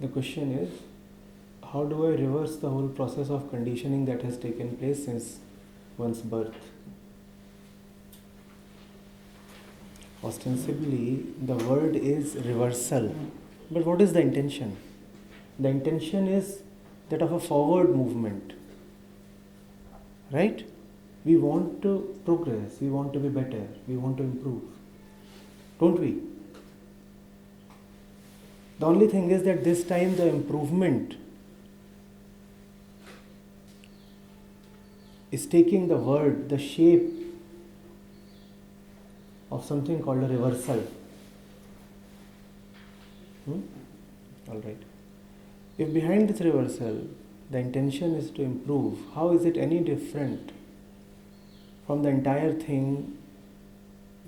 the question is, how do I reverse the whole process of conditioning that has taken place since one's birth? Ostensibly, the word is reversal. But what is the intention? The intention is that of a forward movement. Right? We want to progress, we want to be better, we want to improve. Don't we? The only thing is that this time the improvement is taking the word, the shape of something called a reversal. Alright. If behind this reversal, the intention is to improve, how is it any different from the entire thing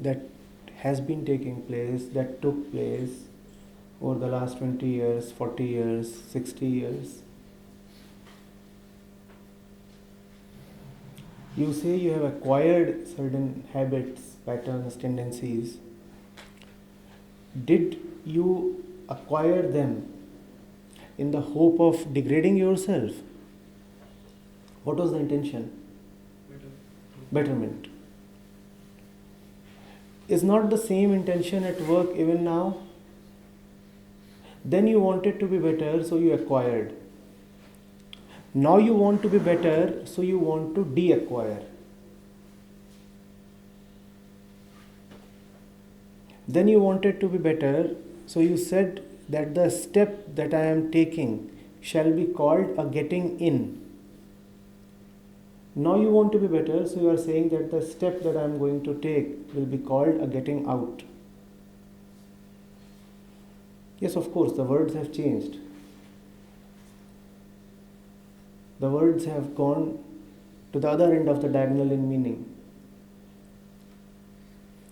that has been taking place, that took place over the last 20 years, 40 years, 60 years? You say you have acquired certain habits, patterns, tendencies. Did you acquire them in the hope of degrading yourself? What was the intention? Betterment. Is not the same intention at work even now? Then you wanted to be better, so you acquired. Now you want to be better, so you want to de-acquire. Then you wanted to be better, so you said that the step that I am taking shall be called a getting in. Now you want to be better, so you are saying that the step that I am going to take will be called a getting out. Yes, of course, the words have changed. The words have gone to the other end of the diagonal in meaning.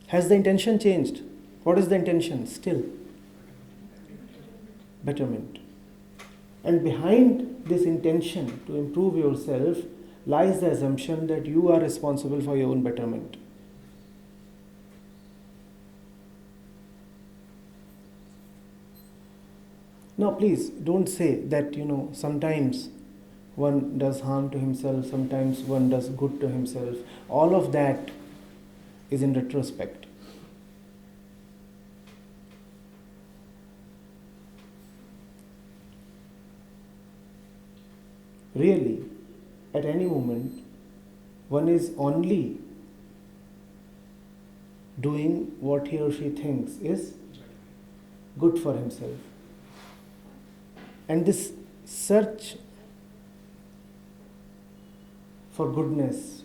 Has the intention changed? What is the intention still? Betterment. And behind this intention to improve yourself lies the assumption that you are responsible for your own betterment. Now please don't say that, sometimes one does harm to himself, sometimes one does good to himself. All of that is in retrospect. Really, at any moment, one is only doing what he or she thinks is good for himself. And this search for goodness,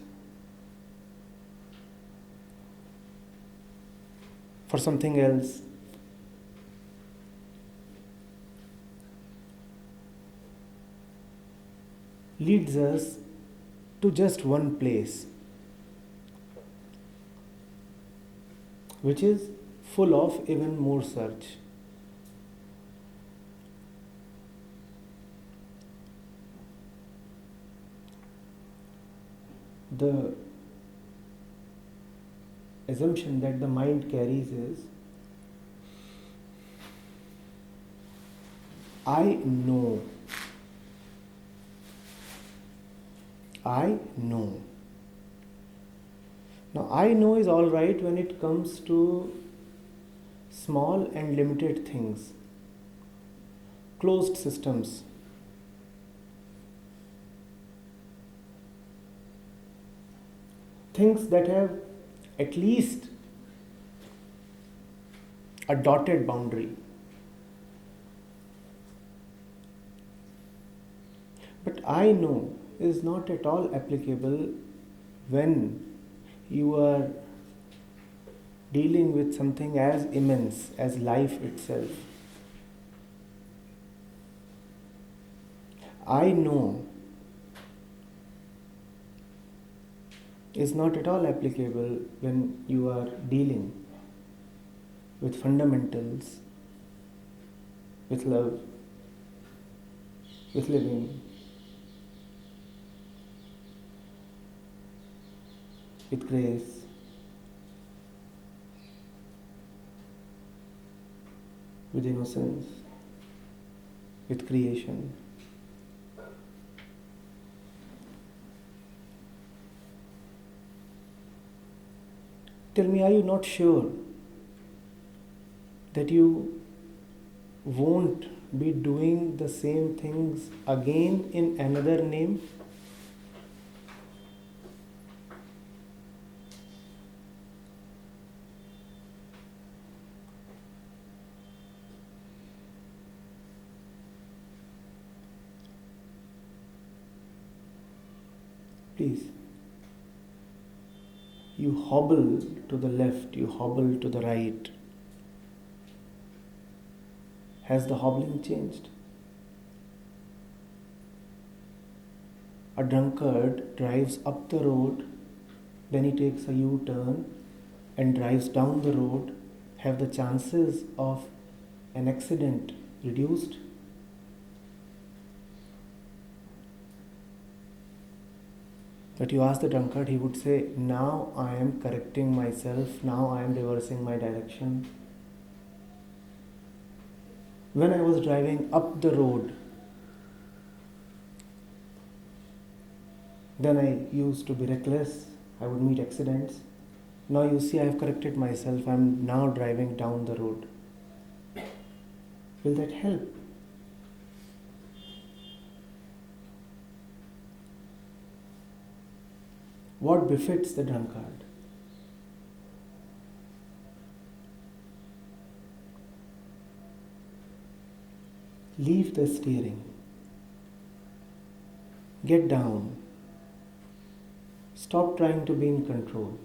for something else, leads us to just one place, which is full of even more search. The assumption that the mind carries is, I know. I know. Now, I know is all right when it comes to small and limited things, closed systems. Things that have at least a dotted boundary. But I know is not at all applicable when you are dealing with something as immense as life itself. I know is not at all applicable when you are dealing with fundamentals, with love, with living, with grace, with innocence. with creation. Tell me, are you not sure that you won't be doing the same things again in another name? Please. You hobble to the left, you hobble to the right. Has the hobbling changed? A drunkard drives up the road, then he takes a U-turn and drives down the road. Have the chances of an accident reduced? But you ask the drunkard, he would say, now I am correcting myself, now I am reversing my direction. When I was driving up the road, then I used to be reckless, I would meet accidents. Now you see I have corrected myself, I am now driving down the road. Will that help? What befits the drunkard? Leave the steering. Get down. Stop trying to be in control.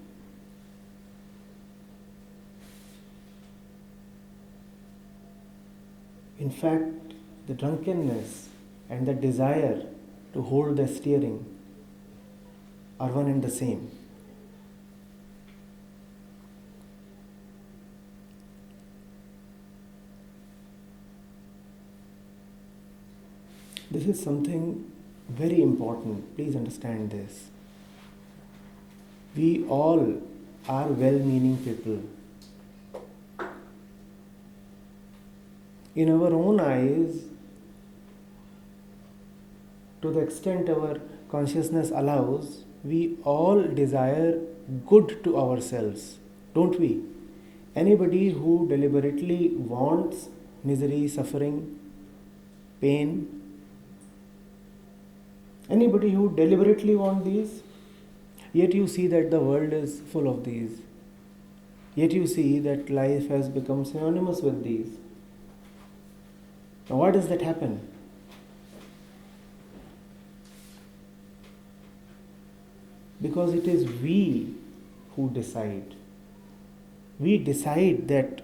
In fact, the drunkenness and the desire to hold the steering are one and the same. This is something very important. Please understand this. We all are well-meaning people. In our own eyes, to the extent our consciousness allows, we all desire good to ourselves, don't we? Anybody who deliberately wants misery, suffering, pain, anybody who deliberately wants these, yet you see that the world is full of these. Yet you see that life has become synonymous with these. Now why does that happen? Because it is we who decide. We decide that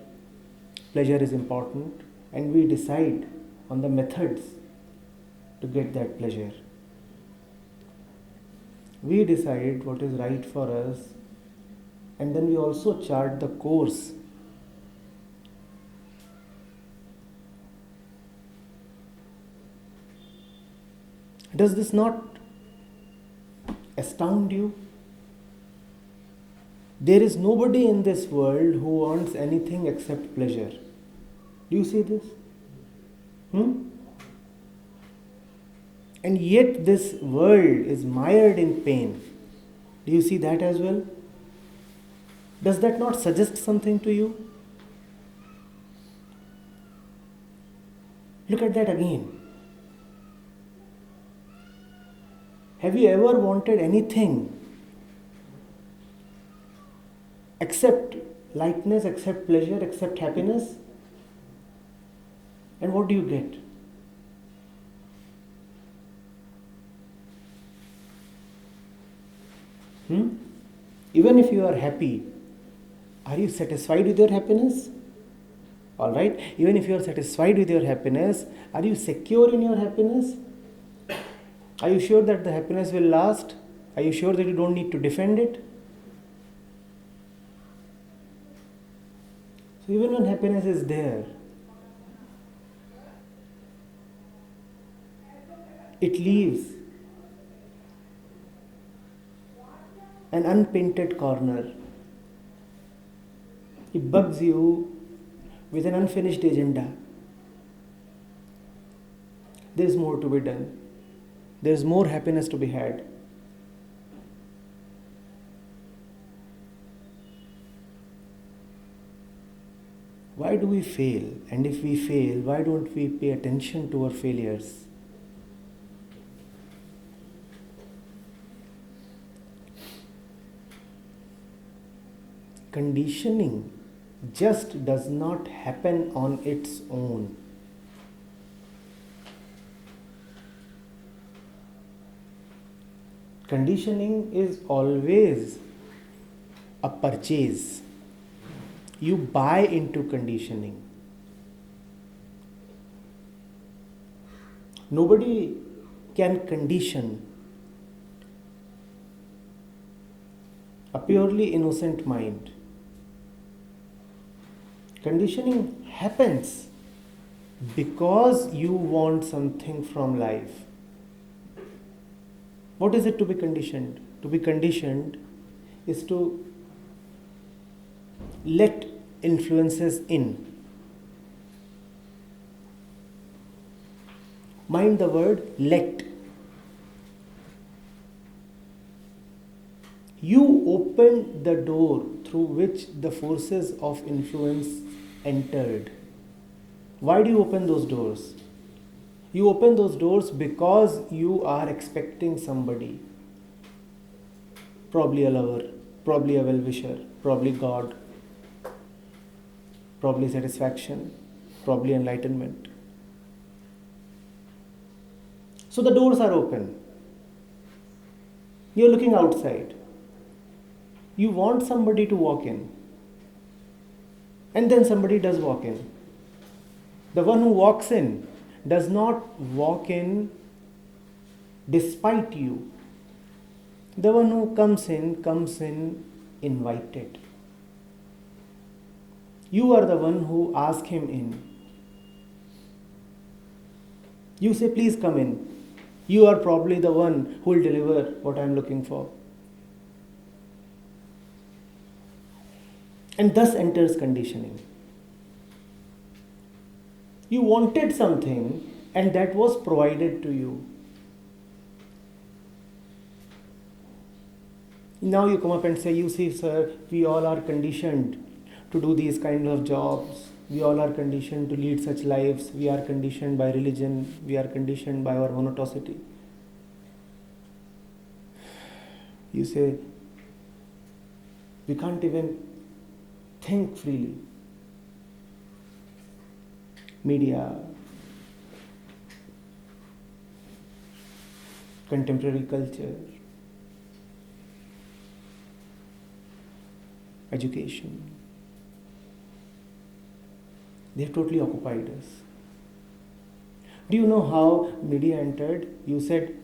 pleasure is important and we decide on the methods to get that pleasure. We decide what is right for us and then we also chart the course. Does this not astound you? There is nobody in this world who wants anything except pleasure. Do you see this? And yet this world is mired in pain. Do you see that as well? Does that not suggest something to you? Look at that again. Have you ever wanted anything except lightness, except pleasure, except happiness? And what do you get? Even if you are happy, are you satisfied with your happiness? Alright, even if you are satisfied with your happiness, are you secure in your happiness? Are you sure that the happiness will last? Are you sure that you don't need to defend it? So even when happiness is there, it leaves an unpainted corner. It bugs you with an unfinished agenda. there is more to be done. There is more happiness to be had. Why do we fail? And if we fail, why don't we pay attention to our failures? Conditioning just does not happen on its own. Conditioning is always a purchase. You buy into conditioning. Nobody can condition a purely innocent mind. Conditioning happens because you want something from life. What is it to be conditioned? To be conditioned is to let influences in. Mind the word let. You opened the door through which the forces of influence entered. Why do you open those doors? You open those doors because you are expecting somebody. Probably a lover, probably a well-wisher, probably God, probably satisfaction, probably enlightenment. So the doors are open. You're looking outside. You want somebody to walk in. And then somebody does walk in. The one who walks in does not walk in despite you. The one who comes in invited. You are the one who asks him in. You say, please come in. You are probably the one who will deliver what I am looking for. And thus enters conditioning. You wanted something and that was provided to you. Now you come up and say, you see sir, we all are conditioned to do these kinds of jobs. We all are conditioned to lead such lives. We are conditioned by religion. We are conditioned by our monotosity. You say, we can't even think freely. Media, contemporary culture, education, they have totally occupied us. Do you know how media entered? You said,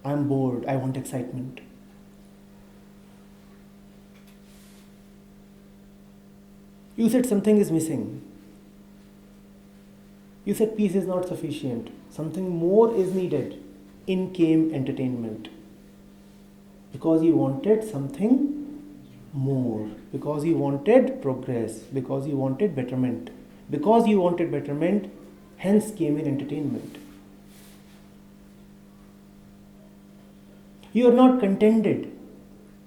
I'm bored, I want excitement. You said something is missing. You said peace is not sufficient. Something more is needed. In came entertainment. Because you wanted something more. Because you wanted progress. Because you wanted betterment. Because you wanted betterment, hence came in entertainment. You are not contented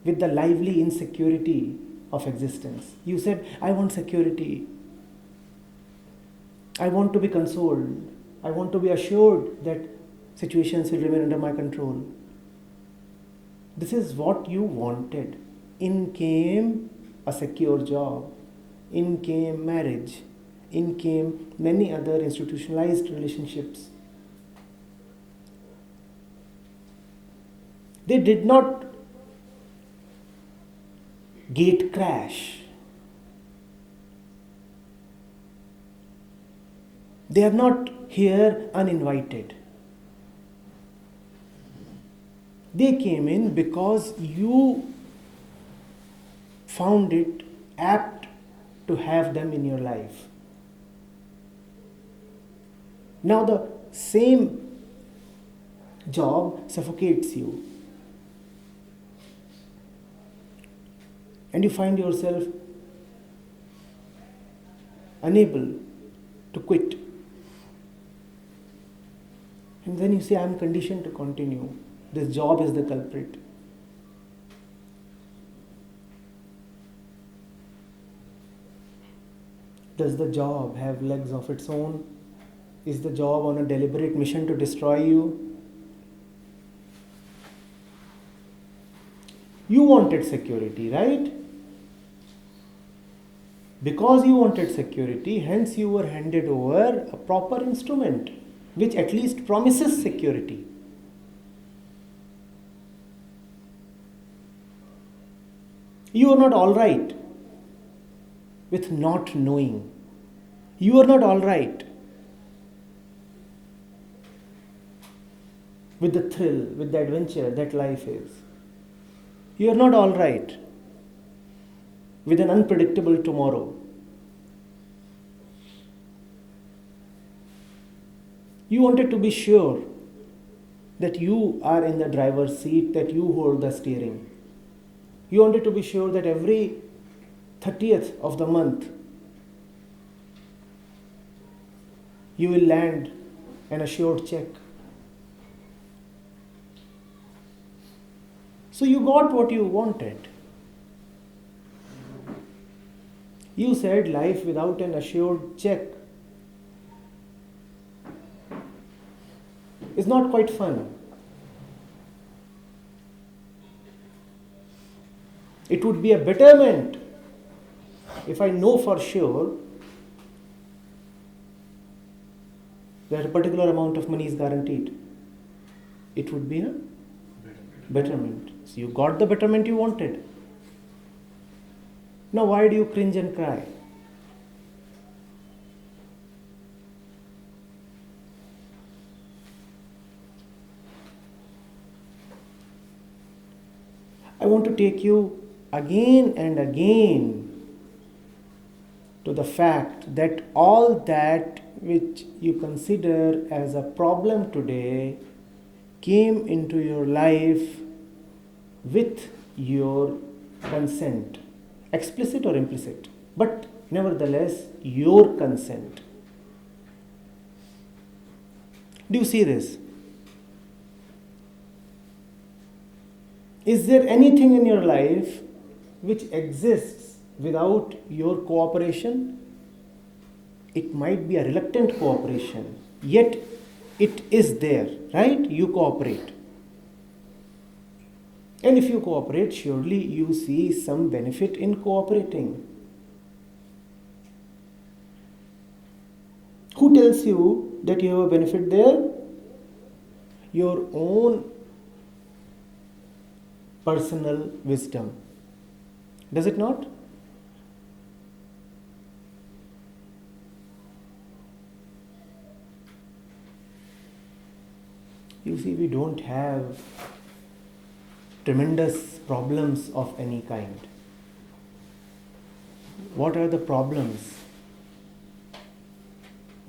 with the lively insecurity of existence. You said, I want security. I want to be consoled. I want to be assured that situations will remain under my control. This is what you wanted. In came a secure job. In came marriage. In came many other institutionalized relationships. They did not gate crash. They are not here uninvited. They came in because you found it apt to have them in your life. Now the same job suffocates you. And you find yourself unable to quit. And then you say, I'm conditioned to continue. This job is the culprit. Does the job have legs of its own? Is the job on a deliberate mission to destroy you? You wanted security, right? Because you wanted security, hence you were handed over a proper instrument which at least promises security. You are not all right with not knowing. You are not all right with the thrill, with the adventure that life is. You are not all right with an unpredictable tomorrow. You wanted to be sure that you are in the driver's seat, that you hold the steering. You wanted to be sure that every 30th of the month you will land an assured check. So you got what you wanted. You said life without an assured check is not quite fun. It would be a betterment if I know for sure that a particular amount of money is guaranteed. It would be a betterment. So you got the betterment you wanted. Now why do you cringe and cry? I want to take you again and again to the fact that all that which you consider as a problem today came into your life with your consent, explicit or implicit, but nevertheless your consent. Do you see this? Is there anything in your life which exists without your cooperation? It might be a reluctant cooperation, yet it is there, right? You cooperate. And if you cooperate, surely you see some benefit in cooperating. Who tells you that you have a benefit there? Your own personal wisdom. Does it not? You see, we don't have tremendous problems of any kind. What are the problems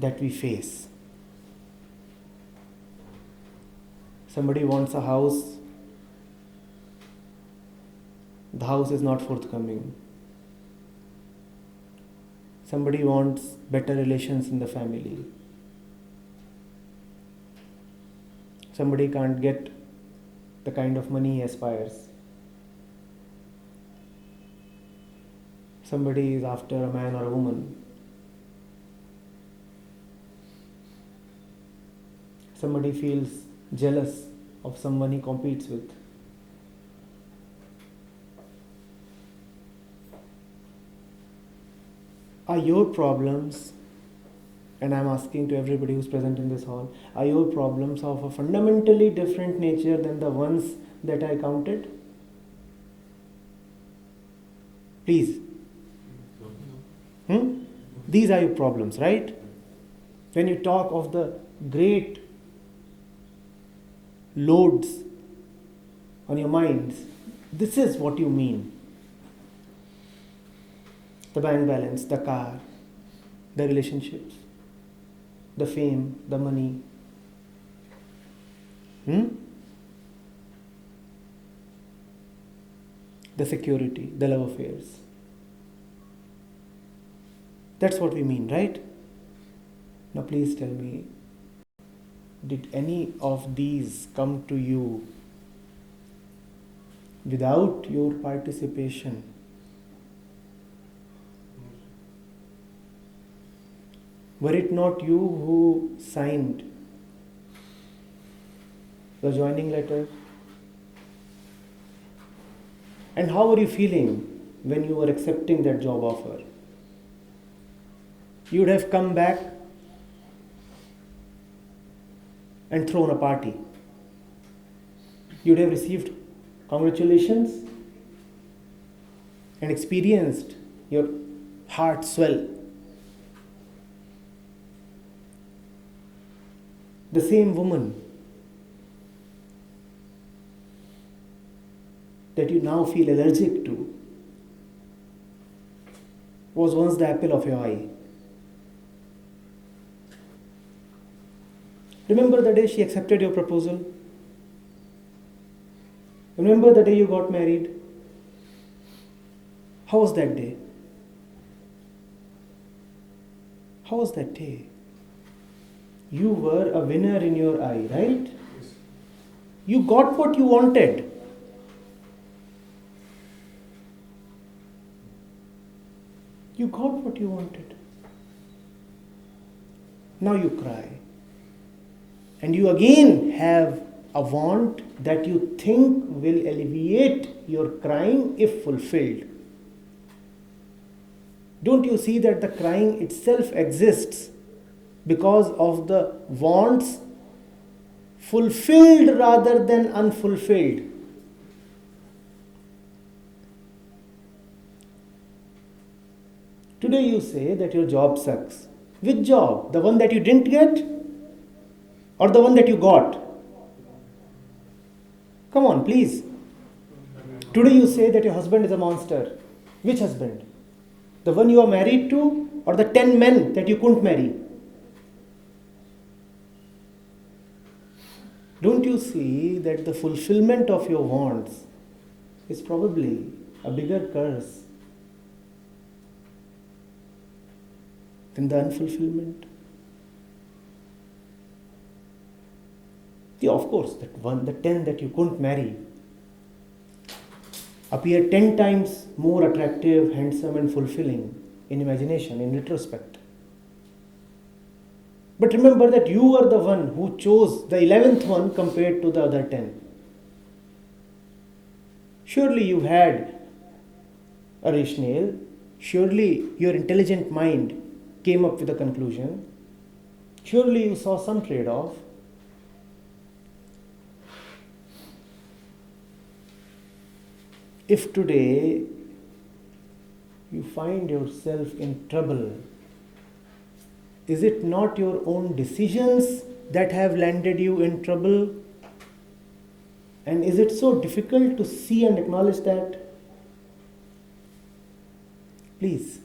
that we face? Somebody wants a house, the house is not forthcoming. Somebody wants better relations in the family. Somebody can't get the kind of money he aspires. Somebody is after a man or a woman. Somebody feels jealous of someone he competes with. Are your problems, and I'm asking to everybody who's present in this hall, are your problems of a fundamentally different nature than the ones that I counted? Please. These are your problems, right? When you talk of the great loads on your minds, this is what you mean. The bank balance, the car, the relationships, the fame, the money. The security, the love affairs. That's what we mean, right? Now please tell me, Did any of these come to you without your participation? Were it not you who signed the joining letter? And how were you feeling when you were accepting that job offer? You would have come back and thrown a party. You would have received congratulations and experienced your heart swell. The same woman that you now feel allergic to was once the apple of your eye. Remember the day she accepted your proposal? Remember the day you got married? How was that day? How was that day? You were a winner in your eye, right? Yes. You got what you wanted. You got what you wanted. Now you cry. And you again have a want that you think will alleviate your crying if fulfilled. Don't you see that the crying itself exists because of the wants fulfilled rather than unfulfilled? Today you say that your job sucks. Which job? The one that you didn't get? Or the one that you got? Come on, please. Today you say that your husband is a monster. Which husband? The one you are married to, or the 10 men that you couldn't marry? Don't you see that the fulfillment of your wants is probably a bigger curse than the unfulfillment? Yeah, of course, the 10 that you couldn't marry appear 10 times more attractive, handsome and fulfilling in imagination, in retrospect. But remember that you were the one who chose the 11th one compared to the other 10. Surely you had a rationale. Surely your intelligent mind came up with a conclusion. Surely you saw some trade-off. If today you find yourself in trouble, is it not your own decisions that have landed you in trouble? And is it so difficult to see and acknowledge that? Please,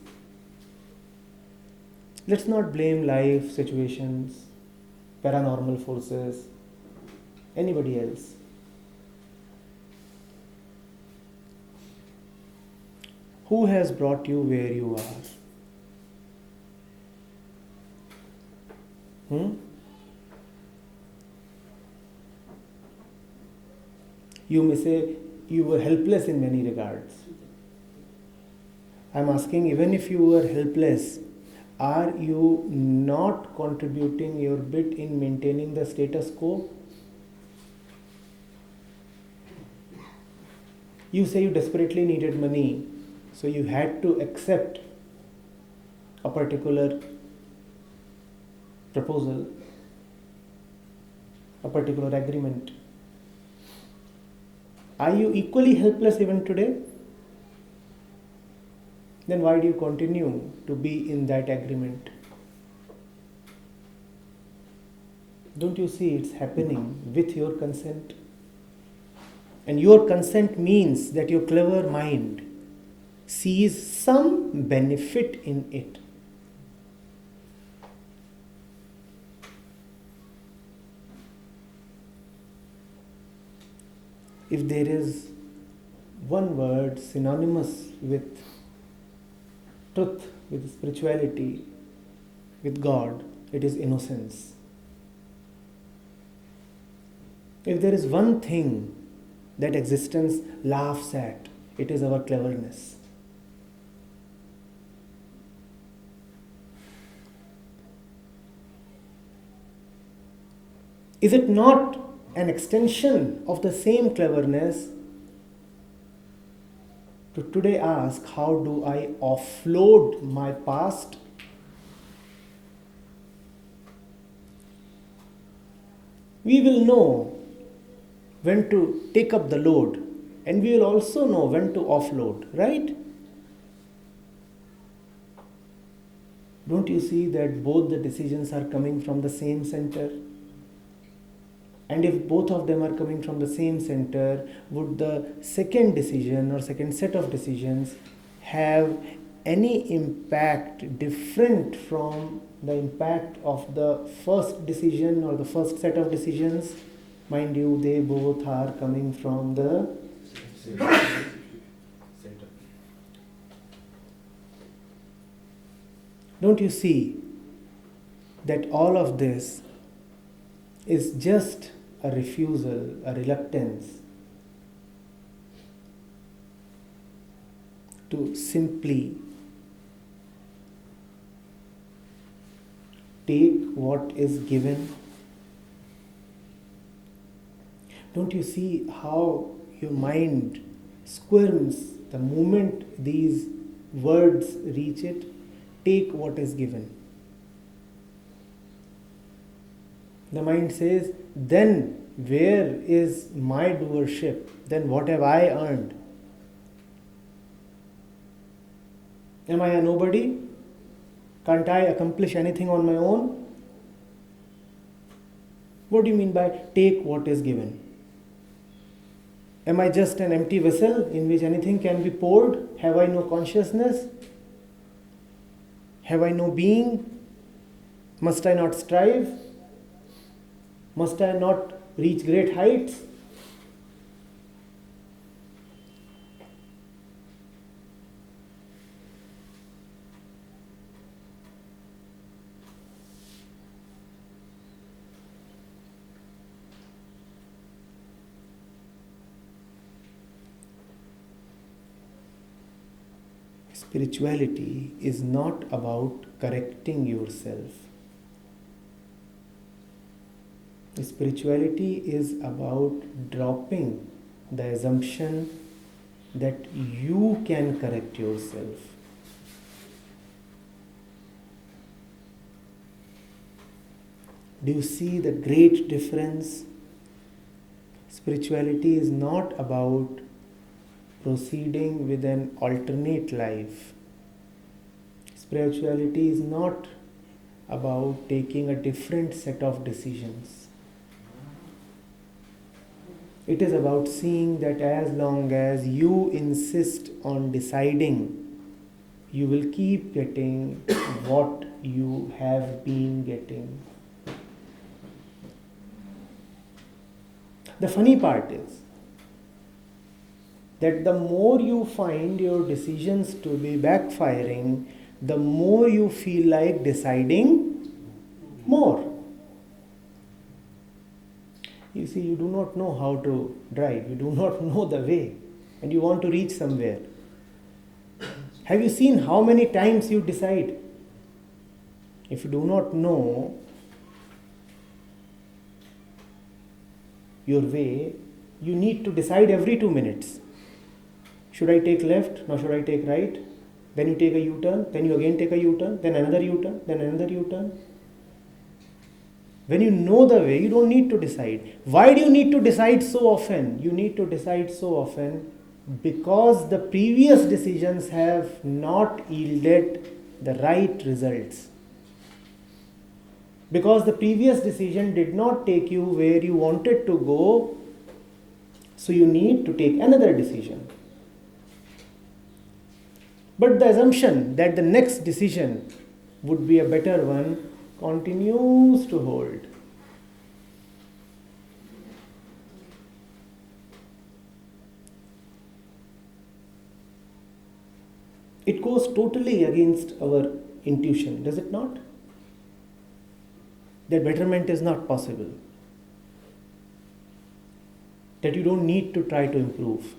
let's not blame life, situations, paranormal forces, anybody else. Who has brought you where you are? You may say you were helpless in many regards. I am asking, even if you were helpless, are you not contributing your bit in maintaining the status quo? You say you desperately needed money, so you had to accept a particular proposal, a particular agreement. Are you equally helpless even today? Then why do you continue to be in that agreement? Don't you see it's happening with your consent? And your consent means that your clever mind sees some benefit in it. If there is one word synonymous with truth, with spirituality, with God, it is innocence. If there is one thing that existence laughs at, it is our cleverness. Is it not an extension of the same cleverness to today ask, how do I offload my past? We will know when to take up the load, and we will also know when to offload, right? Don't you see that both the decisions are coming from the same center? And if both of them are coming from the same center, would the second decision or second set of decisions have any impact different from the impact of the first decision or the first set of decisions? Mind you, they both are coming from the center. Don't you see that all of this is just a refusal, a reluctance to simply take what is given? Don't you see how your mind squirms the moment these words reach it? Take what is given. The mind says, then where is my doership? Then what have I earned? Am I a nobody? Can't I accomplish anything on my own? What do you mean by take what is given? Am I just an empty vessel in which anything can be poured? Have I no consciousness? Have I no being? Must I not strive? Must I not reach great heights? Spirituality is not about correcting yourself. Spirituality is about dropping the assumption that you can correct yourself. Do you see the great difference? Spirituality is not about proceeding with an alternate life. Spirituality is not about taking a different set of decisions. It is about seeing that as long as you insist on deciding, you will keep getting what you have been getting. The funny part is that the more you find your decisions to be backfiring, the more you feel like deciding more. You see, you do not know how to drive, you do not know the way, and you want to reach somewhere. Have you seen how many times you decide? If you do not know your way, you need to decide every 2 minutes. Should I take left? Now should I take right? Then you take a U-turn, then you again take a U-turn, then another U-turn, then another U-turn. When you know the way, you don't need to decide. Why do you need to decide so often? You need to decide so often because the previous decisions have not yielded the right results. Because the previous decision did not take you where you wanted to go, so you need to take another decision. But the assumption that the next decision would be a better one continues to hold. It goes totally against our intuition, does it not? That betterment is not possible. that you don't need to try to improve.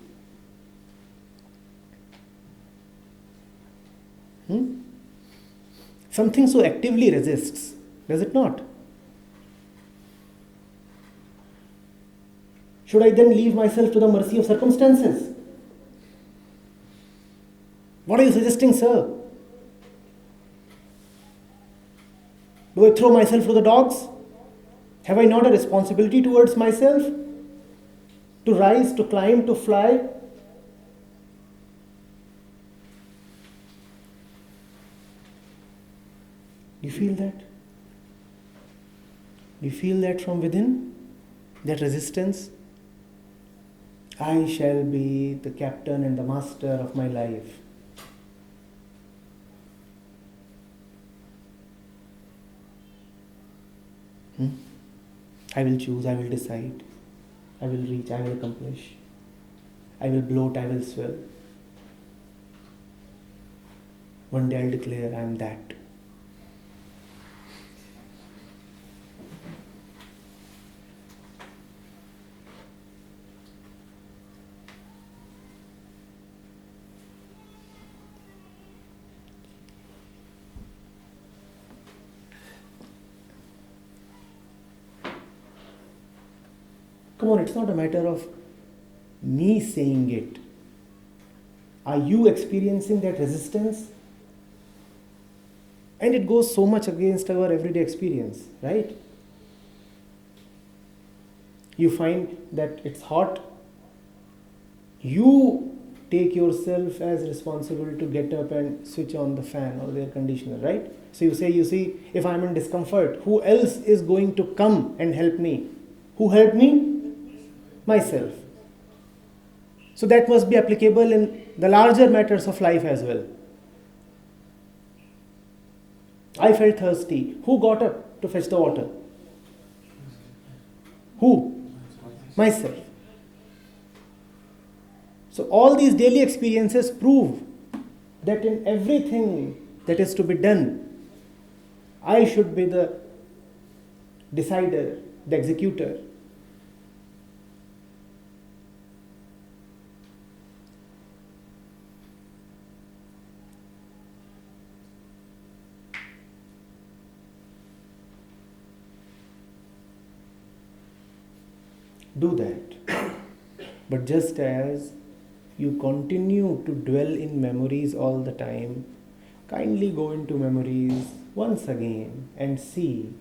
Something so actively resists, does it not? Should I then leave myself to the mercy of circumstances? What are you suggesting, sir? Do I throw myself to the dogs? Have I not a responsibility towards myself? To rise, to climb, to fly? Do you feel that? Do you feel that from within? That resistance? I shall be the captain and the master of my life. I will choose, I will decide, I will reach, I will accomplish, I will bloat, I will swell. One day I'll declare I am that. Come on, it's not a matter of me saying it. Are you experiencing that resistance? And it goes so much against our everyday experience, right? You find that it's hot. You take yourself as responsible to get up and switch on the fan or the air conditioner, right? So you say, if I'm in discomfort, who else is going to come and help me? Who helped me? Myself. So that must be applicable in the larger matters of life as well. I felt thirsty. Who got up to fetch the water? Who? Myself. So all these daily experiences prove that in everything that is to be done, I should be the decider, the executor. Do that. But just as you continue to dwell in memories all the time, kindly go into memories once again and see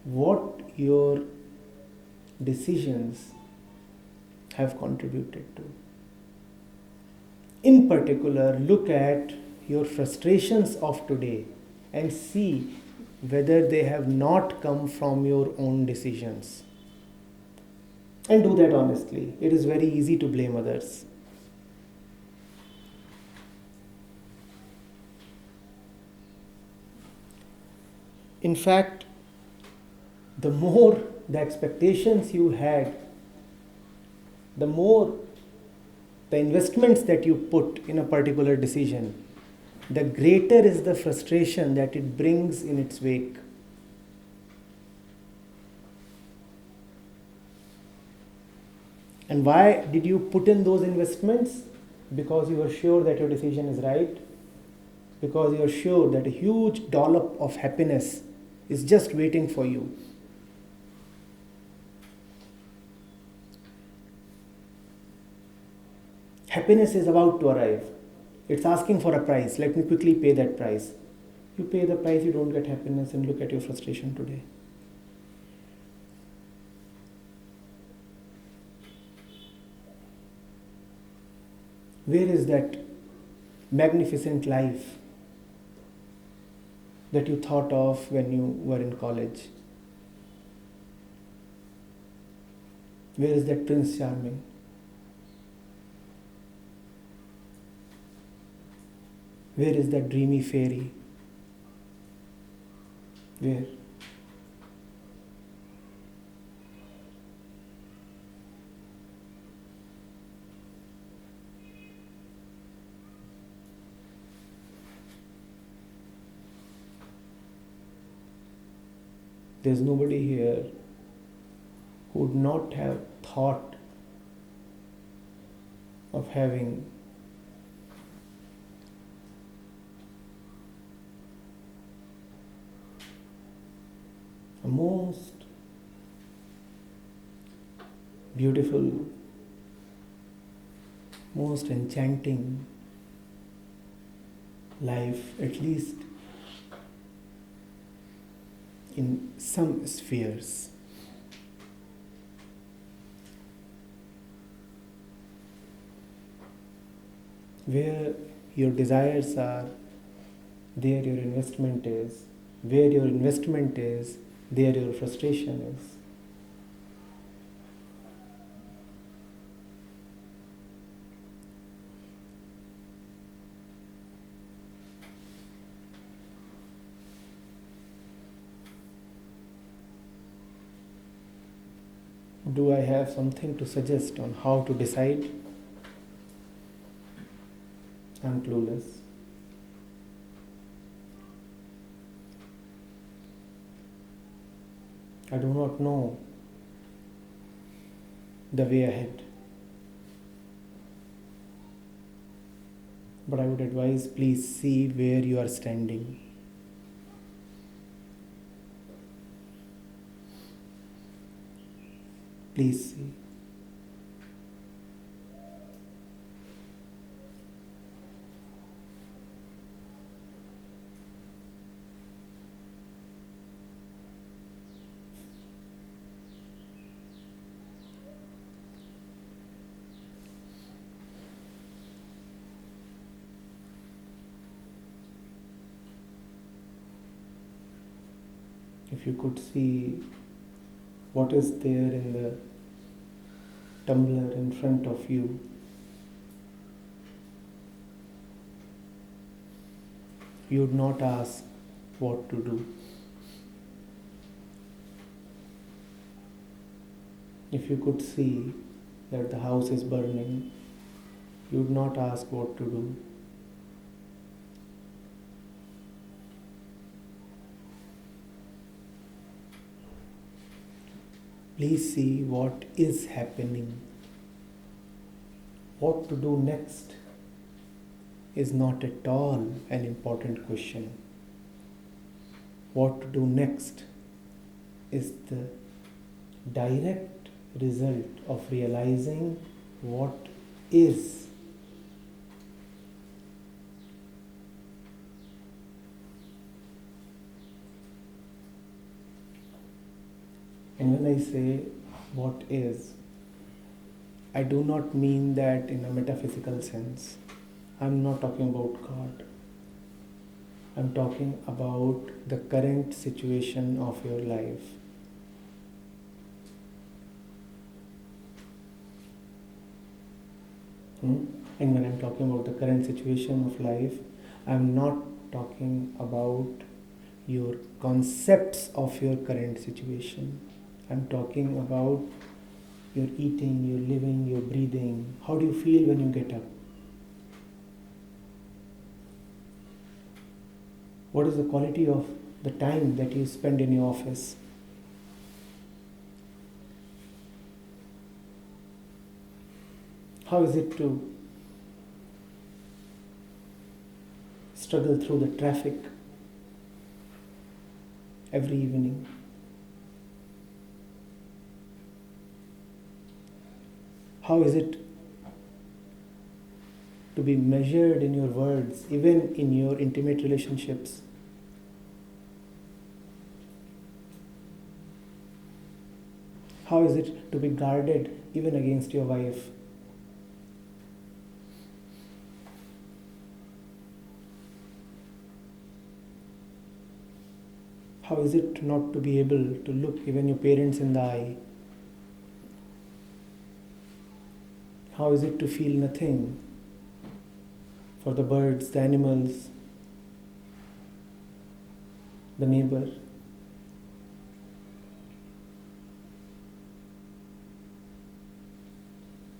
what your decisions have contributed to. In particular, look at your frustrations of today and see whether they have not come from your own decisions. And do that honestly. It is very easy to blame others. In fact, the more the expectations you had, the more the investments that you put in a particular decision, the greater is the frustration that it brings in its wake. And why did you put in those investments? Because you were sure that your decision is right. Because you are sure that a huge dollop of happiness is just waiting for you. Happiness is about to arrive. It's asking for a price. Let me quickly pay that price. You pay the price, you don't get happiness, and look at your frustration today. Where is that magnificent life that you thought of when you were in college? Where is that Prince Charming? Where is that dreamy fairy? Where? There's nobody here who would not have thought of having a most beautiful, most enchanting life, at least in some spheres. Where your desires are, there your investment is. Where your investment is, there your frustration is. Do I have something to suggest on how to decide? I'm clueless. I do not know the way ahead. But I would advise, please see where you are standing. Please see. If you could see what is there in the tumbler in front of you, you would not ask what to do. If you could see that the house is burning, you would not ask what to do. Please see what is happening. What to do next is not at all an important question. What to do next is the direct result of realizing what is. And when I say what is, I do not mean that in a metaphysical sense. I'm not talking about God. I'm talking about the current situation of your life. And when I'm talking about the current situation of life, I'm not talking about your concepts of your current situation. I'm talking about your eating, your living, your breathing. How do you feel when you get up? What is the quality of the time that you spend in your office? How is it to struggle through the traffic every evening? How is it to be measured in your words, even in your intimate relationships? How is it to be guarded even against your wife? How is it not to be able to look even your parents in the eye? How is it to feel nothing for the birds, the animals, the neighbor?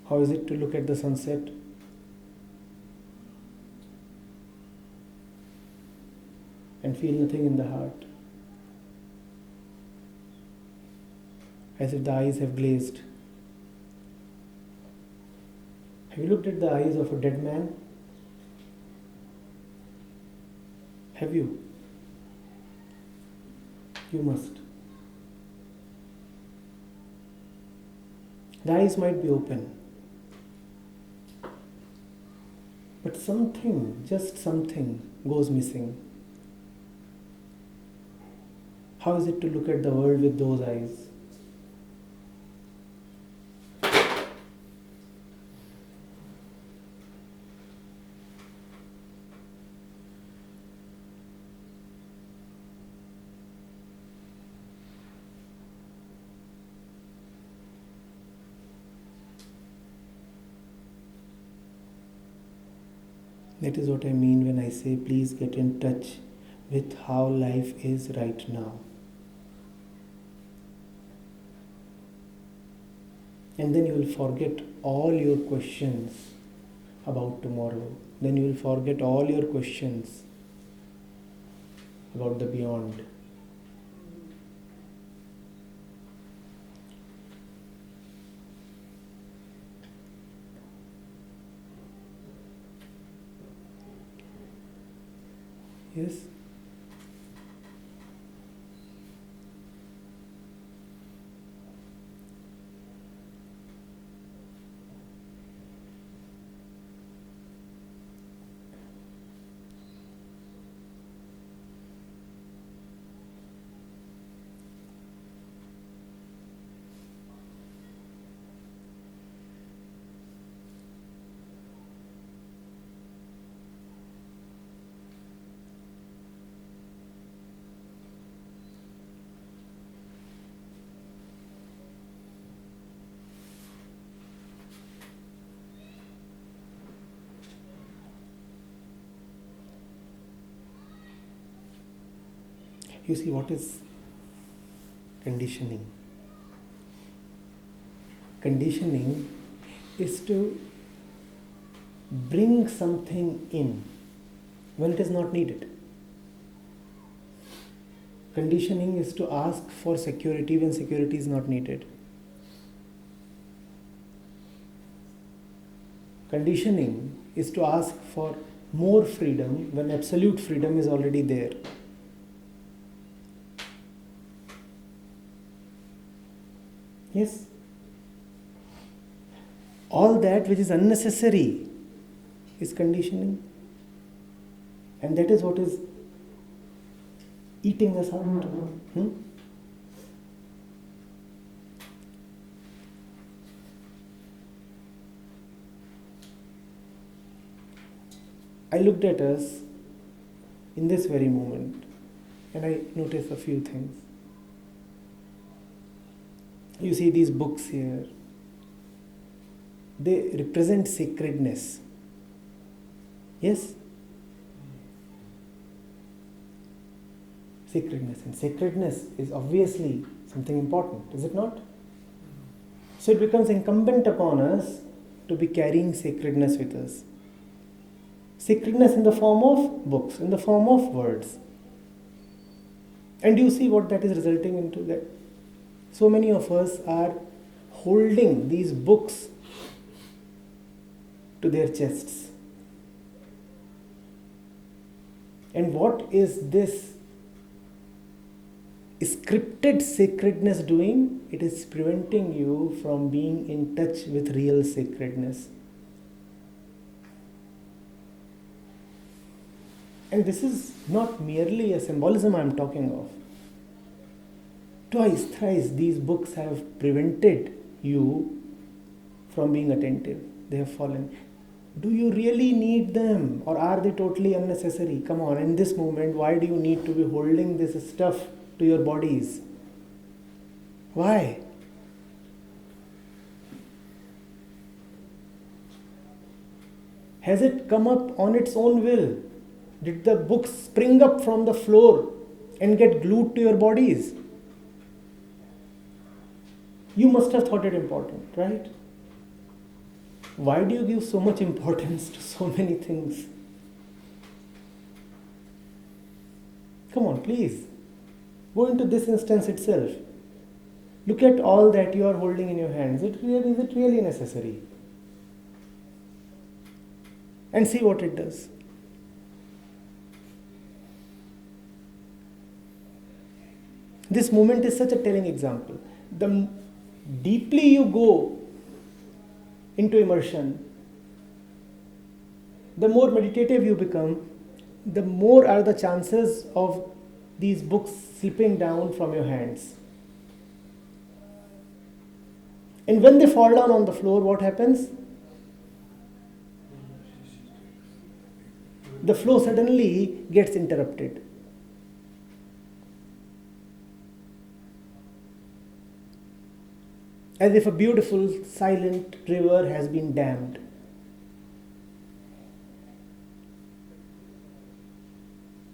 How is it to look at the sunset and feel nothing in the heart, as if the eyes have glazed? Have you looked at the eyes of a dead man? Have you? You must. The eyes might be open, but something, just something, goes missing. How is it to look at the world with those eyes? That is what I mean when I say please get in touch with how life is right now. And then you will forget all your questions about tomorrow. Then you will forget all your questions about the beyond. Yes? You see, what is conditioning? Conditioning is to bring something in when it is not needed. Conditioning is to ask for security when security is not needed. Conditioning is to ask for more freedom when absolute freedom is already there. Yes? All that which is unnecessary is conditioning. And that is what is eating us out. I looked at us in this very moment and I noticed a few things. You see these books here, they represent sacredness. Yes? Sacredness. And sacredness is obviously something important, is it not? So it becomes incumbent upon us to be carrying sacredness with us. Sacredness in the form of books, in the form of words. And you see what that is resulting into, that so many of us are holding these books to their chests. And what is this scripted sacredness doing? It is preventing you from being in touch with real sacredness. And this is not merely a symbolism I am talking of. Twice, thrice, these books have prevented you from being attentive. They have fallen. Do you really need them, or are they totally unnecessary? Come on, in this moment, why do you need to be holding this stuff to your bodies? Why? Has it come up on its own will? Did the books spring up from the floor and get glued to your bodies? You must have thought it important, right? Why do you give so much importance to so many things? Come on, please. Go into this instance itself. Look at all that you are holding in your hands. Is it really necessary? and see what it does. This movement is such a telling example. The deeply you go into immersion, the more meditative you become, the more are the chances of these books slipping down from your hands. And when they fall down on the floor, what happens? The flow suddenly gets interrupted. As if a beautiful, silent river has been dammed.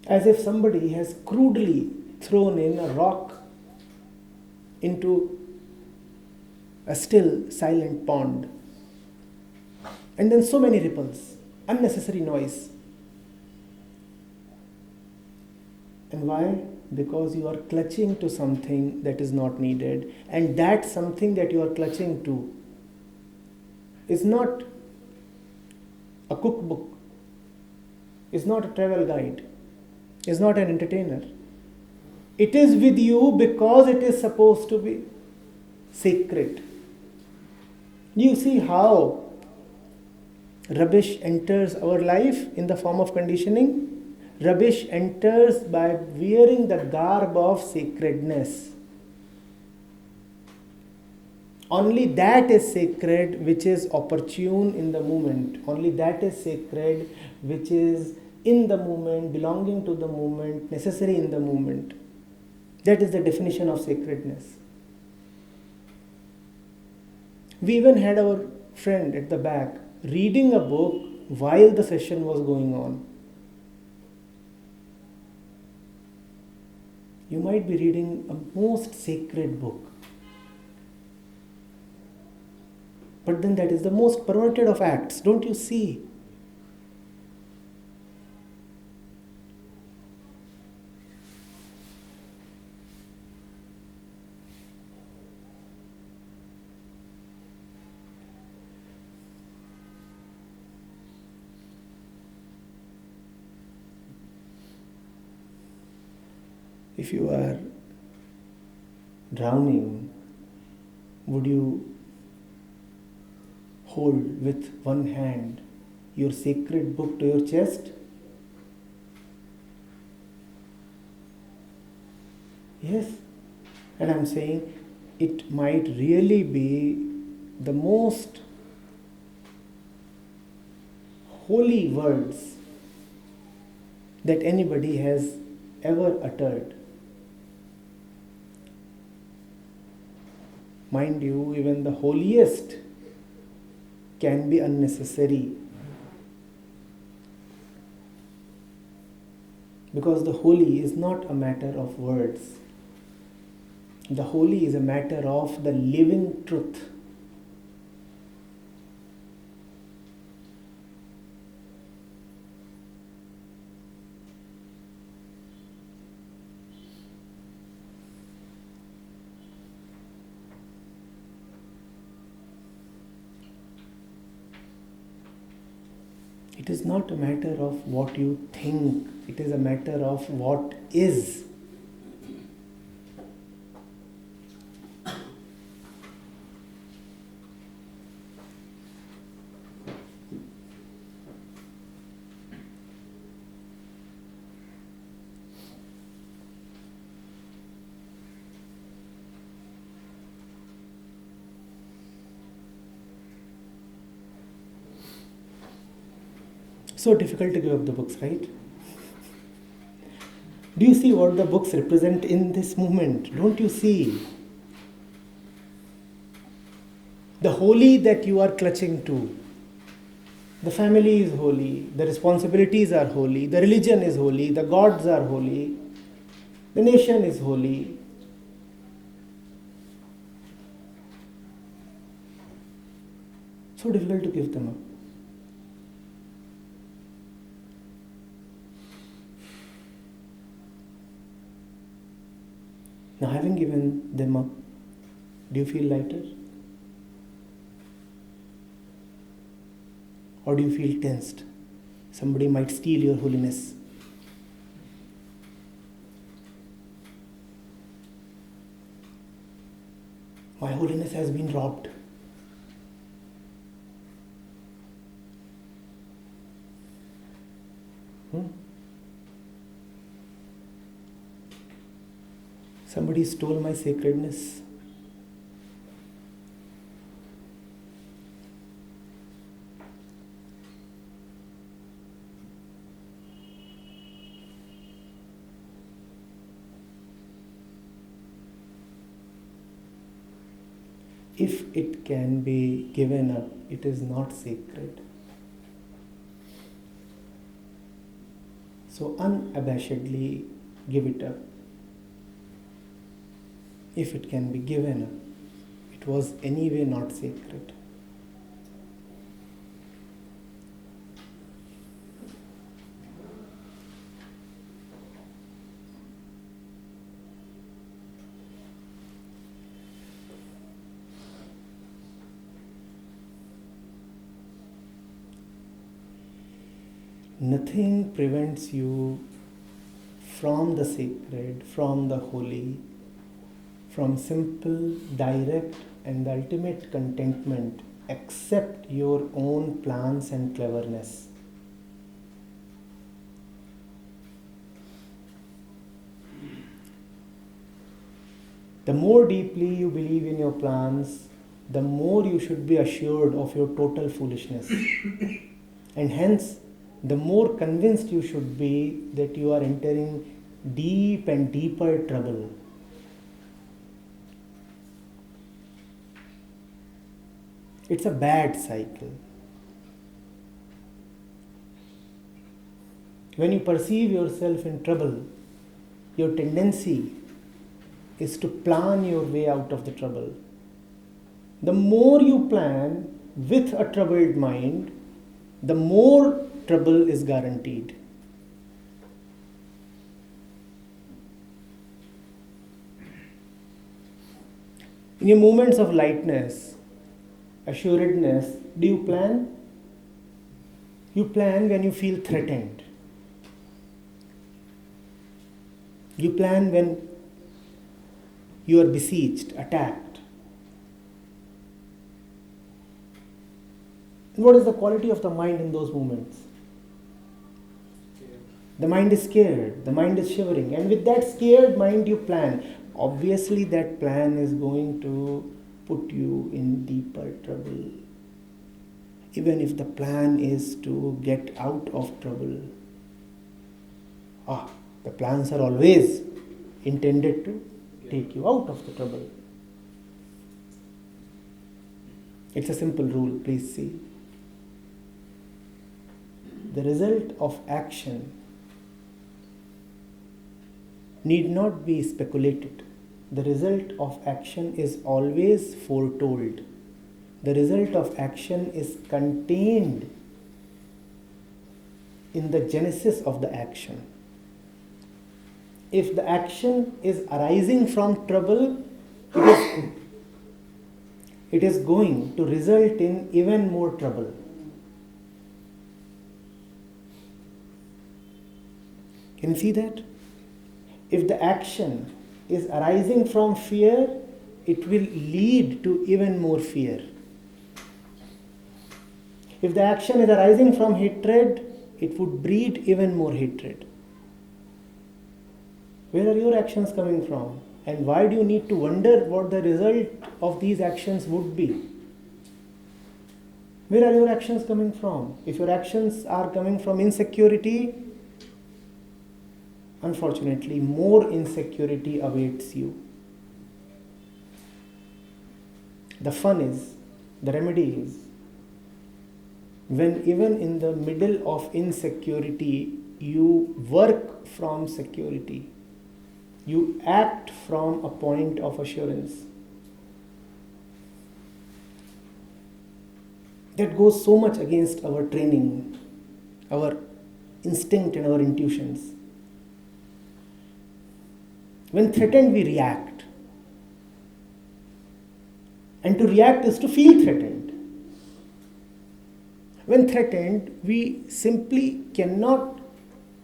As if somebody has crudely thrown in a rock into a still, silent pond. And then so many ripples, unnecessary noise. And why? Because you are clutching to something that is not needed, and that something that you are clutching to is not a cookbook, is not a travel guide, is not an entertainer. It is with you because it is supposed to be sacred. You see how rubbish enters our life in the form of conditioning? Rubbish enters by wearing the garb of sacredness. Only that is sacred which is opportune in the moment. Only that is sacred which is in the moment, belonging to the moment, necessary in the moment. That is the definition of sacredness. We even had our friend at the back reading a book while the session was going on. You might be reading a most sacred book. But then that is the most perverted of acts, don't you see? If you are drowning, would you hold with one hand your sacred book to your chest? Yes. And I'm saying it might really be the most holy words that anybody has ever uttered. Mind you, even the holiest can be unnecessary. Because the holy is not a matter of words. The holy is a matter of the living truth. It is not a matter of what you think, it is a matter of what is. So difficult to give up the books, right? Do you see what the books represent in this movement? Don't you see? The holy that you are clutching to. The family is holy, the responsibilities are holy, the religion is holy, the gods are holy, the nation is holy. So difficult to give them up. Now, having given them up, do you feel lighter? Or do you feel tensed? Somebody might steal your holiness. My holiness has been robbed. Somebody stole my sacredness. If it can be given up, it is not sacred. So unabashedly give it up. If it can be given up, it was anyway not sacred. Nothing prevents you from the sacred, from the holy, from simple, direct, and the ultimate contentment except your own plans and cleverness. The more deeply you believe in your plans, the more you should be assured of your total foolishness. And hence, the more convinced you should be that you are entering deep and deeper trouble. It's a bad cycle. When you perceive yourself in trouble, your tendency is to plan your way out of the trouble. The more you plan with a troubled mind, the more trouble is guaranteed. In your moments of lightness, assuredness, do you plan? You plan when you feel threatened. You plan when you are besieged, attacked. And what is the quality of the mind in those moments? The mind is scared, the mind is shivering, and with that scared mind you plan. Obviously that plan is going to put you in deeper trouble. Even if the plan is to get out of trouble. The plans are always intended to take you out of the trouble. It's a simple rule, please see. The result of action need not be speculated. The result of action is always foretold. The result of action is contained in the genesis of the action. If the action is arising from trouble, it is going to result in even more trouble. Can you see that? If the action is arising from fear, it will lead to even more fear. If the action is arising from hatred, it would breed even more hatred. Where are your actions coming from? And why do you need to wonder what the result of these actions would be? Where are your actions coming from? If your actions are coming from insecurity, unfortunately, more insecurity awaits you. The fun is, the remedy is, when even in the middle of insecurity, you work from security. You act from a point of assurance. That goes so much against our training, our instinct and our intuitions. When threatened, we react. And to react is to feel threatened. When threatened, we simply cannot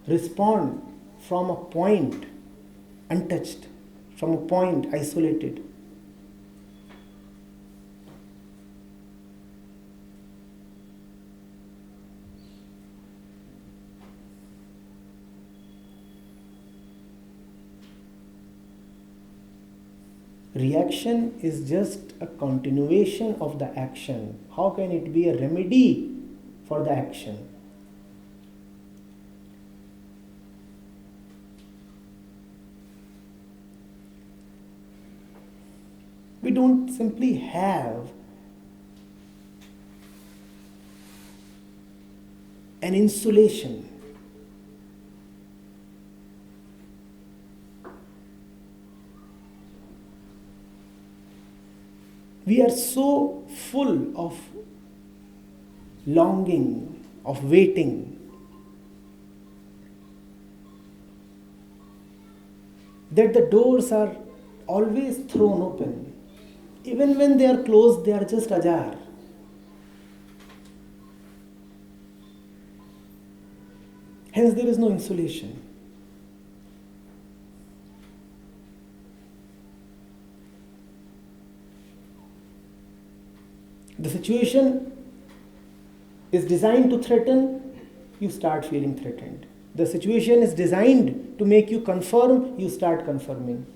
respond from a point untouched, from a point isolated. Reaction is just a continuation of the action. How can it be a remedy for the action? We don't simply have an insulation. We are so full of longing, of waiting, that the doors are always thrown open. Even when they are closed, they are just ajar. Hence, there is no insulation. The situation is designed to threaten, you start feeling threatened. The situation is designed to make you confirm, you start confirming.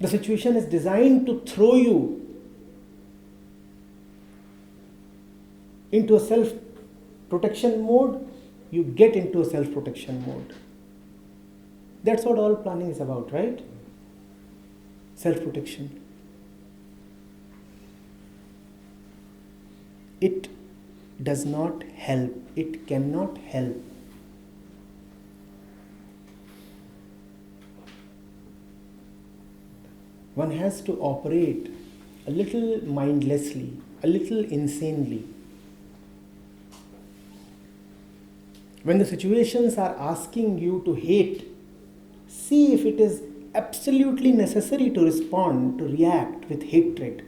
The situation is designed to throw you into a self-protection mode. You get into a self-protection mode. That's what all planning is about, right? Self-protection. It does not help. It cannot help. One has to operate a little mindlessly, a little insanely. When the situations are asking you to hate, see if it is absolutely necessary to respond, to react with hatred.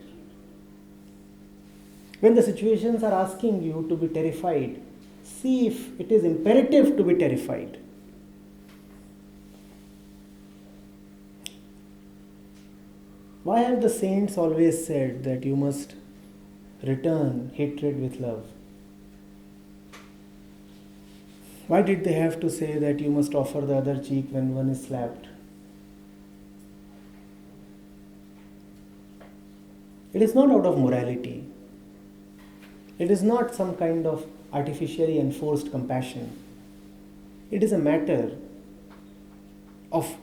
When the situations are asking you to be terrified, see if it is imperative to be terrified. Why have the saints always said that you must return hatred with love? Why did they have to say that you must offer the other cheek when one is slapped? It is not out of morality. It is not some kind of artificially enforced compassion. It is a matter of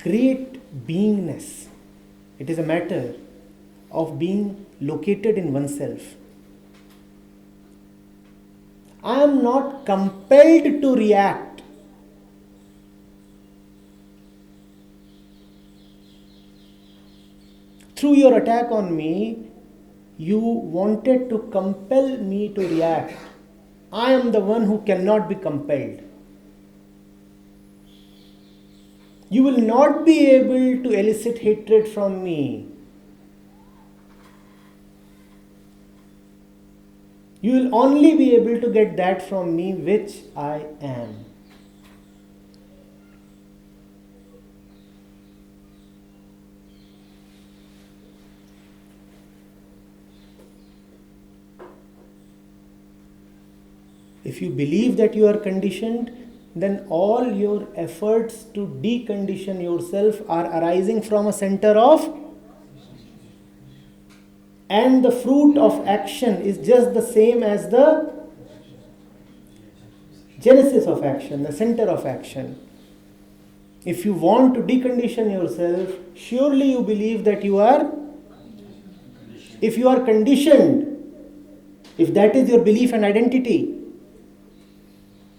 great beingness. It is a matter of being located in oneself. I am not compelled to react. Through your attack on me, you wanted to compel me to react. I am the one who cannot be compelled. You will not be able to elicit hatred from me. You will only be able to get that from me which I am. If you believe that you are conditioned, then all your efforts to decondition yourself are arising from a center of, and the fruit of action is just the same as the genesis of action, the center of action. If you want to decondition yourself, surely you believe that you are, if you are conditioned, if that is your belief and identity,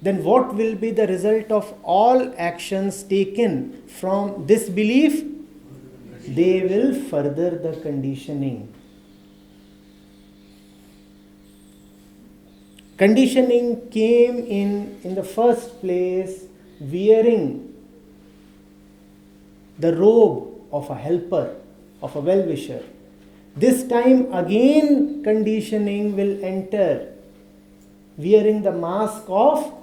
then what will be the result of all actions taken from this belief? they will further the conditioning. Conditioning came in the first place wearing the robe of a helper, of a well-wisher. This time again conditioning will enter, wearing the mask of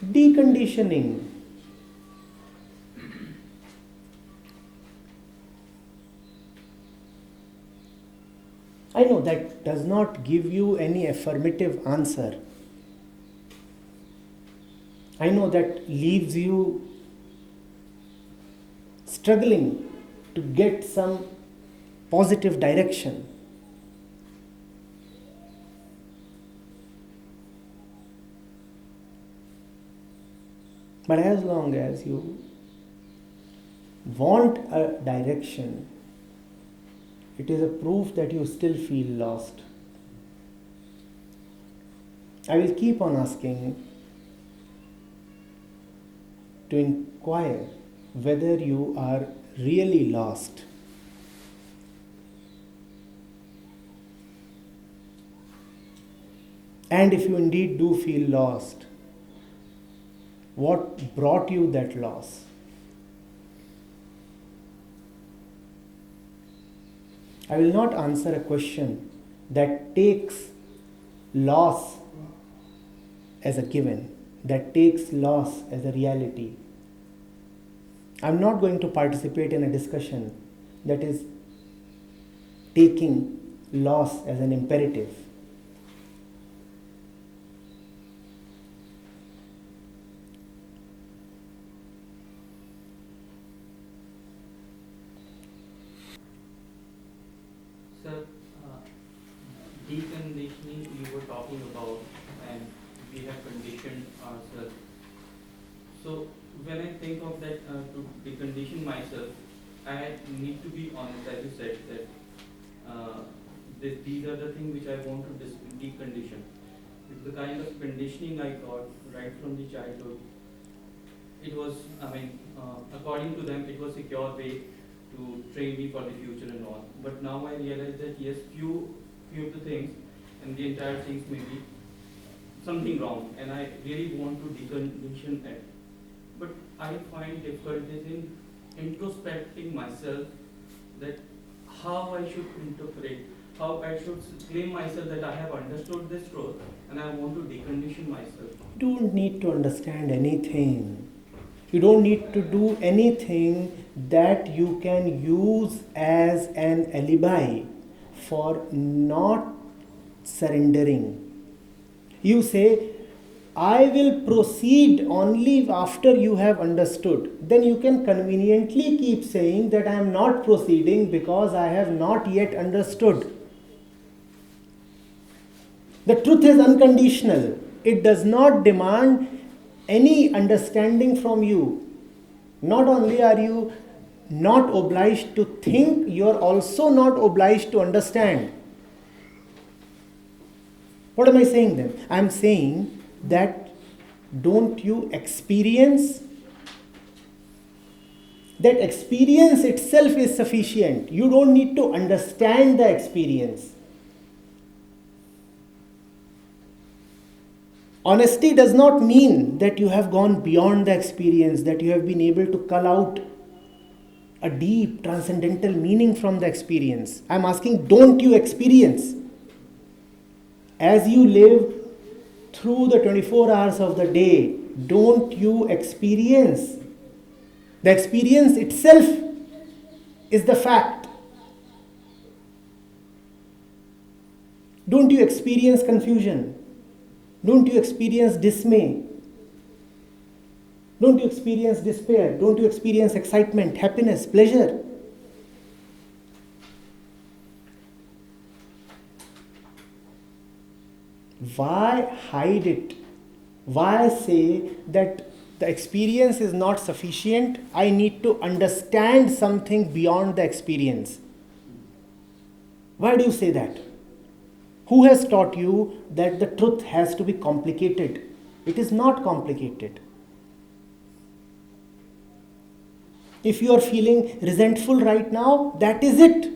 deconditioning. I know that does not give you any affirmative answer. I know that leaves you struggling to get some positive direction. But as long as you want a direction, it is a proof that you still feel lost. I will keep on asking to inquire whether you are really lost. And if you indeed do feel lost, what brought you that loss? I will not answer a question that takes loss as a given, that takes loss as a reality. I am not going to participate in a discussion that is taking loss as an imperative. Sir, deconditioning you were talking about, and we have conditioned ourselves. So when I think of that, to decondition myself, I need to be honest, as you said, that these are the things which I want to decondition. It's the kind of conditioning I got right from the childhood. It was, according to them, it was a secure way to train me for the future and all. But now I realize that yes, few of the things and the entire things may be something wrong, and I really want to decondition it. But I find difficulties in introspecting myself, that how I should interpret, how I should claim myself that I have understood this truth and I want to decondition myself. You don't need to understand anything. You don't need to do anything that you can use as an alibi for not surrendering. You say, I will proceed only after you have understood. Then you can conveniently keep saying that I am not proceeding because I have not yet understood. The truth is unconditional. It does not demand any understanding from you. Not only are you not obliged to think, you are also not obliged to understand. What am I saying then? I am saying that don't you experience? That experience itself is sufficient. You don't need to understand the experience. Honesty does not mean that you have gone beyond the experience, that you have been able to cull out a deep transcendental meaning from the experience. I am asking, don't you experience? As you live through the 24 hours of the day, don't you experience? The experience itself is the fact. Don't you experience confusion? Don't you experience dismay? Don't you experience despair? Don't you experience excitement, happiness, pleasure? Why hide it? Why say that the experience is not sufficient? I need to understand something beyond the experience. Why do you say that? Who has taught you that the truth has to be complicated? It is not complicated. If you are feeling resentful right now, that is it.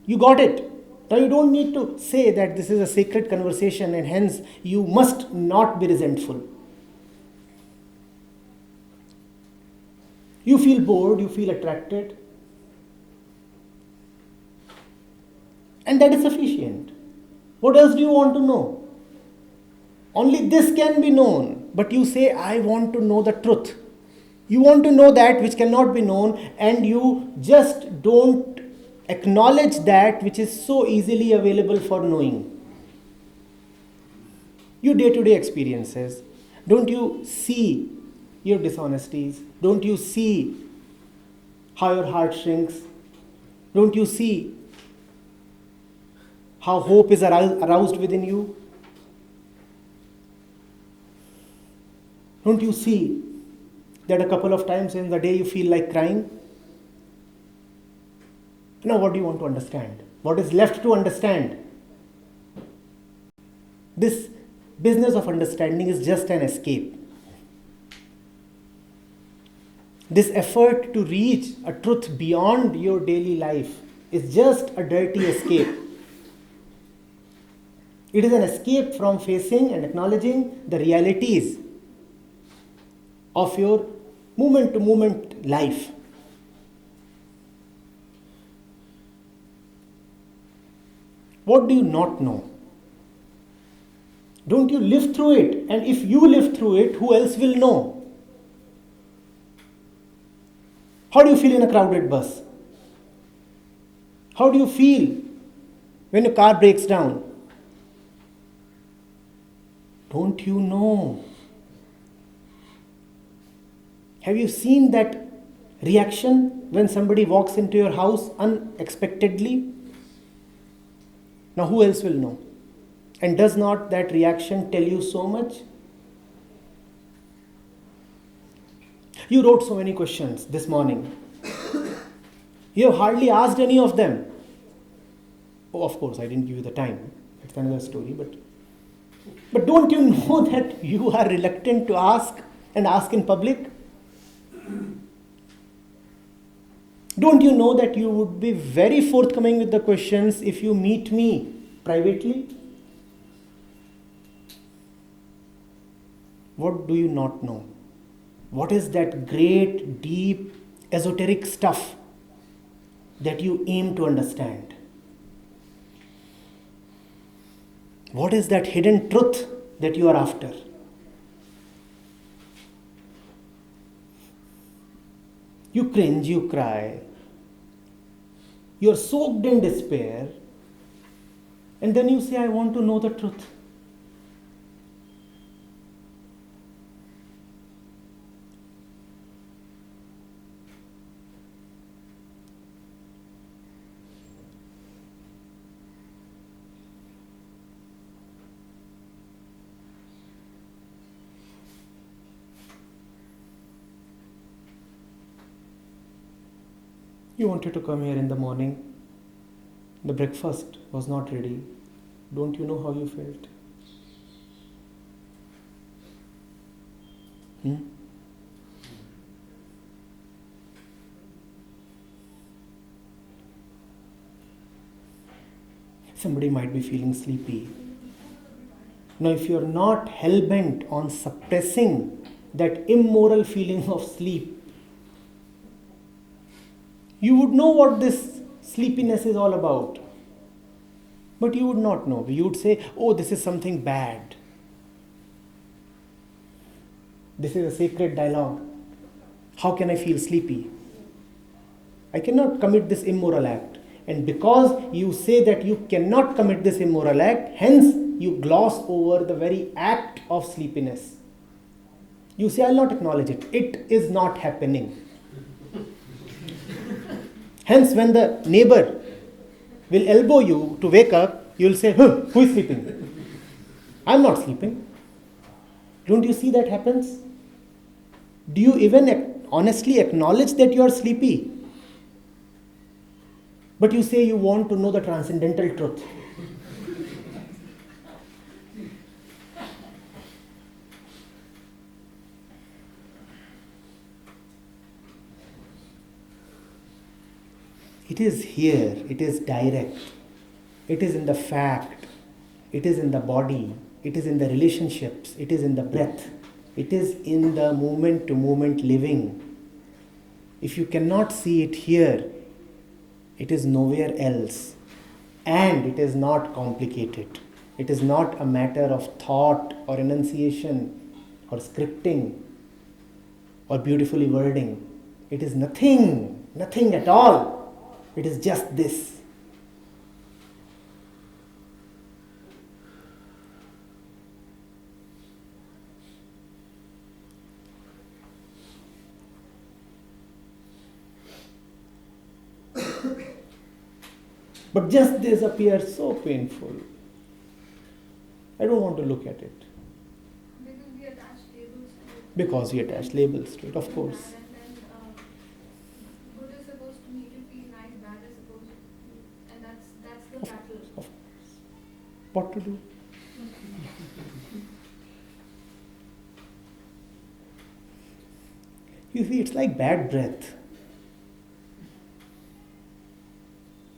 You got it. Now you don't need to say that this is a sacred conversation and hence you must not be resentful. You feel bored, you feel attracted. And that is sufficient. What else do you want to know? Only this can be known. But you say, I want to know the truth. You want to know that which cannot be known, and you just don't acknowledge that which is so easily available for knowing. Your day-to-day experiences. Don't you see your dishonesties? Don't you see how your heart shrinks? Don't you see how hope is aroused within you? Don't you see that a couple of times in the day you feel like crying? Now what do you want to understand? What is left to understand? This business of understanding is just an escape. This effort to reach a truth beyond your daily life is just a dirty escape. It is an escape from facing and acknowledging the realities of your moment-to-moment life. What do you not know? Don't you live through it? And if you live through it, who else will know? How do you feel in a crowded bus? How do you feel when your car breaks down? Don't you know? Have you seen that reaction when somebody walks into your house unexpectedly? Now who else will know? And does not that reaction tell you so much? You wrote so many questions this morning. You have hardly asked any of them. Oh, of course, I didn't give you the time. It's another story. But don't you know that you are reluctant to ask and ask in public? Don't you know that you would be very forthcoming with the questions if you meet me privately? What do you not know? What is that great, deep, esoteric stuff that you aim to understand? What is that hidden truth that you are after? You cringe, you cry. You are soaked in despair. And then you say, I want to know the truth. You wanted to come here in the morning. The breakfast was not ready. Don't you know how you felt? Somebody might be feeling sleepy. Now, if you are not hell-bent on suppressing that immoral feeling of sleep, you would know what this sleepiness is all about. But you would not know. You would say, oh, this is something bad. This is a sacred dialogue. How can I feel sleepy? I cannot commit this immoral act. And because you say that you cannot commit this immoral act, hence you gloss over the very act of sleepiness. You say, I'll not acknowledge it. It is not happening. Hence, when the neighbor will elbow you to wake up, you will say, who is sleeping? I'm not sleeping. Don't you see that happens? Do you even honestly acknowledge that you are sleepy? But you say you want to know the transcendental truth. It is here, it is direct, it is in the fact, it is in the body, it is in the relationships, it is in the breath, it is in the moment to moment living. If you cannot see it here, it is nowhere else. And it is not complicated. It is not a matter of thought or enunciation or scripting or beautifully wording. It is nothing at all. It is just this. But just this appears so painful. I don't want to look at it. Because we attach labels to it. Because we attach labels to it, of course. And then good is supposed to make you feel nice, bad is supposed to, and that's the battle. Of course. What to do? You see, it's like bad breath.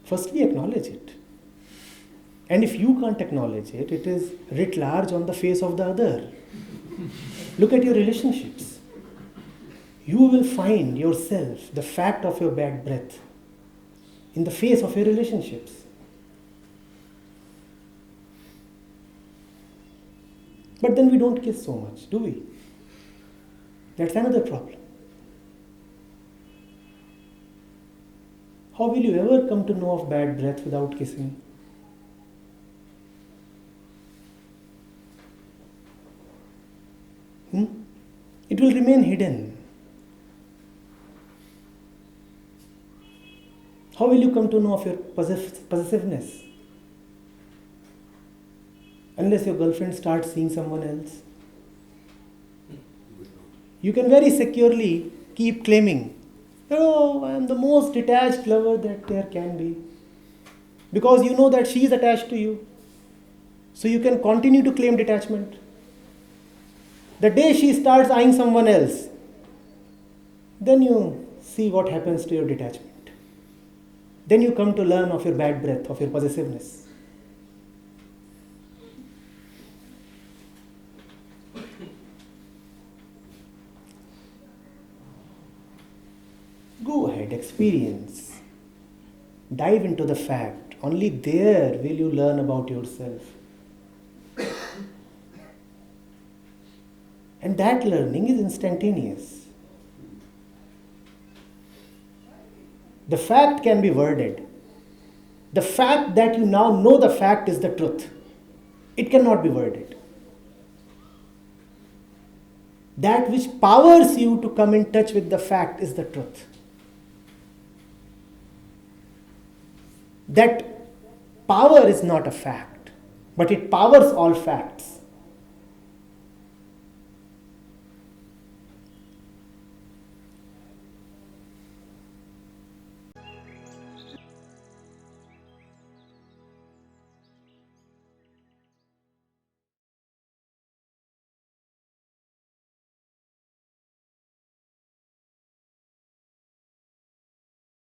Firstly, acknowledge it. And if you can't acknowledge it, it is writ large on the face of the other. Look at your relationships. You will find yourself, the fact of your bad breath, in the face of your relationships. But then we don't kiss so much, do we? That's another problem. How will you ever come to know of bad breath without kissing? It will remain hidden. How will you come to know of your possessiveness? Unless your girlfriend starts seeing someone else. You can very securely keep claiming, oh, I am the most detached lover that there can be. Because you know that she is attached to you. So you can continue to claim detachment. The day she starts eyeing someone else, then you see what happens to your detachment. Then you come to learn of your bad breath, of your possessiveness. Go ahead, experience. Dive into the fact. Only there will you learn about yourself. And that learning is instantaneous. The fact can be worded. The fact that you now know the fact is the truth. It cannot be worded. That which powers you to come in touch with the fact is the truth. That power is not a fact, but it powers all facts.